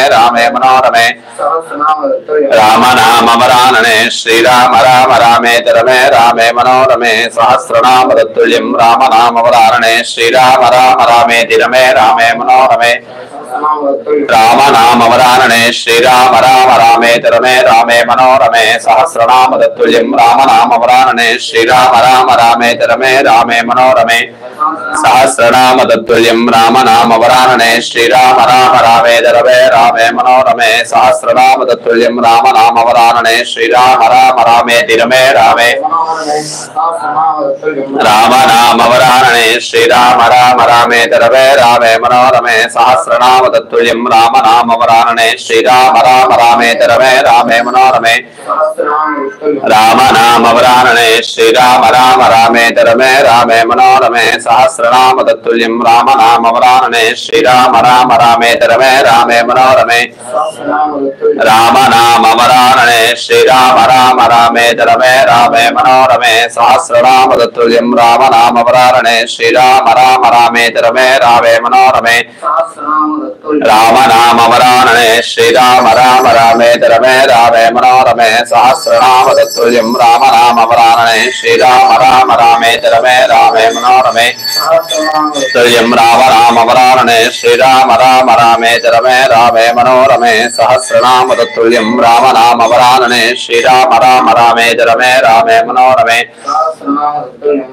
रामे मनोरमे राम नाम वरानने श्रीराम राम रामेति रमे रामे मनोरमे सहस्रनाम तत्तुल्यं राम नाम वरानने श्रीराम राम रामेति रमे रामे मनोरमे राम नाम वरानने श्रीराम राम रामेति रमे रामे मनोरमे सहस्रनाम तत्तुल्यं राम नाम वरानने श्रीराम राम रामेति रमे रामे मनोरमे सहस्रनाम तत्तुल्यं राम नाम वरानने श्रीराम राम रामेति रमे रामे मनोरमे सहस्रनाम तत्तुल्यं राम नाम वरानने श्रीराम राम रामेति रमे रामे राम नाम वरानने श्रीराम राम रामेति रमे रामे मनोरमे सहस्रनाम तत्तुल्यं राम नाम वरानने श्रीराम राम रामेति रमे रामे मनोरमे राम नाम वरानने श्रीराम राम रामेति रमे रामे मनोरमे सहस्रनाम तत्तुल्यं राम नाम वरानने श्रीराम राम रामेति रमे रामे मनोरमे राम नाम वरानने श्रीराम राम रामेति रमे रामे मनोरमे सहस्रनाम तत्तुल्यं राम नाम वरानने श्रीराम राम रामेति रमे रामे मनोरमे राम नाम वरानने श्रीराम राम रामेति रमे रामे मनोरमे सहस्रनाम तत्तुल्यं राम नाम वरानने श्रीराम राम रामेति रमे रामे मनोरमे तुल्यं राम नाम वरानने श्रीराम राम रामेति रमे रामे मनोरमे सहस्रनाम तत्तुल्यं राम नाम वरानने श्रीराम राम रामेति रमे रामे मनोरमे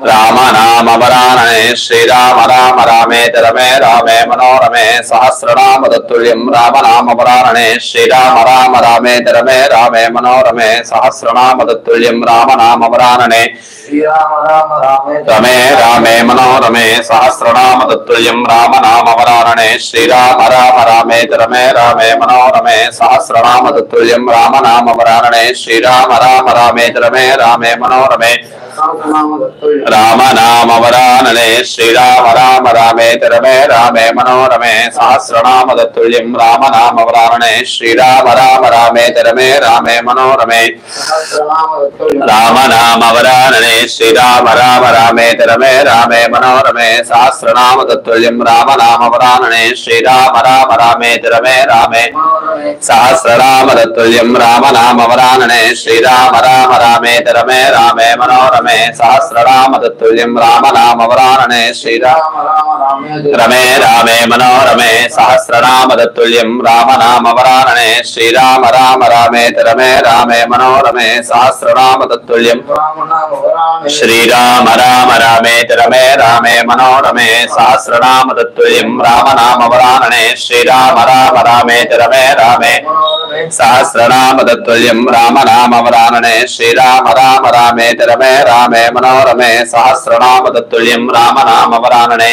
राम नाम वरानने श्रीराम राम रामेति रमे रामे मनोरमे सहस्रनाम तत्तुल्यं राम नाम वरानने श्रीराम राम रामेति रमे रामे मनोरमे सहस्रनाम तत्तुल्यं राम नाम वरानने रमे रामे मनोरमे सहस्रनाम तत्तुल्यं राम नाम वरानने श्रीराम राम रामेति रमे रामे मनोरमे सहस्रनाम तत्तुल्यं राम नाम वरानने श्रीराम राम रामेति रमे रामे मनोरमे राम नाम वरानने श्रीराम राम रामेति रमे रामे मनोरमे सहस्रनाम तत्तुल्यं राम नाम वरानने श्रीराम राम रामेति रमे रामे मनोरमे राम नाम वरानने श्रीराम राम रामेति रमे रामे मनोरमे सहस्रनाम तत्तुल्यं राम नाम वरानने श्रीराम राम रामेति रमे रामे सहस्रनाम तत्तुल्यं राम नाम वरानने श्रीराम राम रामेति रमे रामे मनोरमे सहस्रनाम तत्तुल्यं राम नाम वरानने श्रीराम रमे रामे मनोरमे सहस्रनाम तत्तुल्यं राम नाम वरानने श्रीराम राम रामेति रमे रामे मनोरमे सहस्रनाम तत्तुल्यं श्रीराम राम रामेति रमे रामे मनोरमे सहस्रनाम तत्तुल्यं राम नाम वरानने श्रीराम राम रामेति रमे रामे सहस्रनाम तत्तुल्यं राम नाम वरानने श्रीराम राम रामेति रमे रामे मनोरमे सहस्रनाम तत्तुल्यं राम नाम वरानने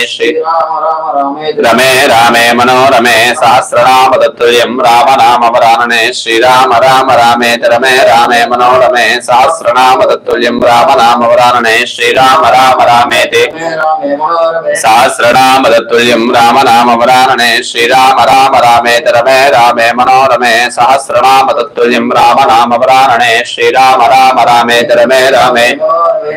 रमे रामे मनोरमे सहस्रनाम तत्तुल्यं राम नाम वरानने श्रीराम राम रामेति रमे रामे मनोरमे सहस्रनाम तत्तुल्यं राम नाम वरानने श्रीराम राम रामेति सहस्रनाम तत्तुल्यं राम नाम वरानने श्रीराम राम रामेति रमे रामे मनोरमे सहस्रनाम तत्तुल्यं राम नाम वरानने श्रीराम राम रामेति रमे रामे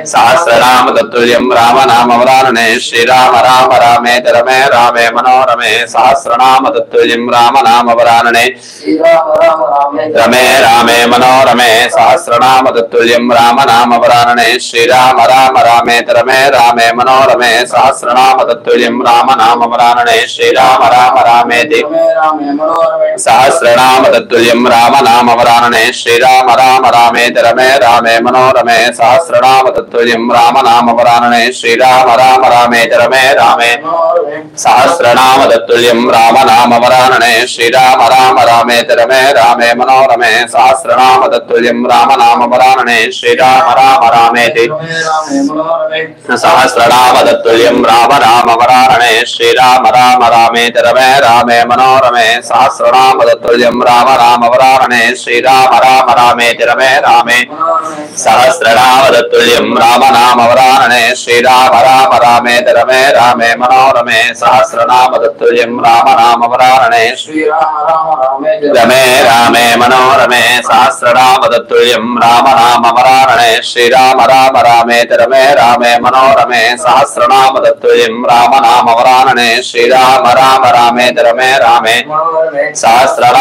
सहस्रनाम तत्तुल्यं राम नाम वरानने श्रीराम राम रामेति रमे रामे मनोरमे सहस्रनाम तत्तुल्यं राम नाम वरानने रमे रामे मनोरमे सहस्रनाम तत्तुल्यं राम नाम वरानने श्रीराम राम रामेति रमे रामे मनोरमे सहस्रनाम तत्तुल्यं राम नाम वरानने श्रीराम राम रामेति सहस्रनाम तत्तुल्यं राम नाम वरानने श्रीराम राम रामेति रमे रामे मनोरमे सहस्रनाम तत्तुल्यं राम नाम वरानने श्रीराम राम रामेति रमे रामे सहस्रनाम तत्तुल्यं राम नाम वरानने श्रीराम राम रामेति रमे रामे मनोरमे सहस्रनाम तत्तुल्यं राम नाम वरानने श्रीराम राम रामेति सहस्रनाम तत्तुल्यं राम नाम वरानने श्रीराम राम रामेति रमे रामे मनोरमे सहस्रनाम तत्तुल्यं राम नाम वरानने श्रीराम राम रामेति रमे रामे सहस्रनाम तत्तुल्यं राम नाम वरानने श्रीराम राम रामेति रमे रामे मनोरमे सहस्रनाम तत्तुल्यं राम नाम वरानने रमे रामे मनोरमे सहस्रनाम तत्तुल्यं राम नाम वरानने श्रीराम राम रामेति रमे रामे मनोरमे सहस्रनाम तत्तुल्यं राम नाम वरानने श्रीराम राम रामेति रमे रामे सहस्रनाम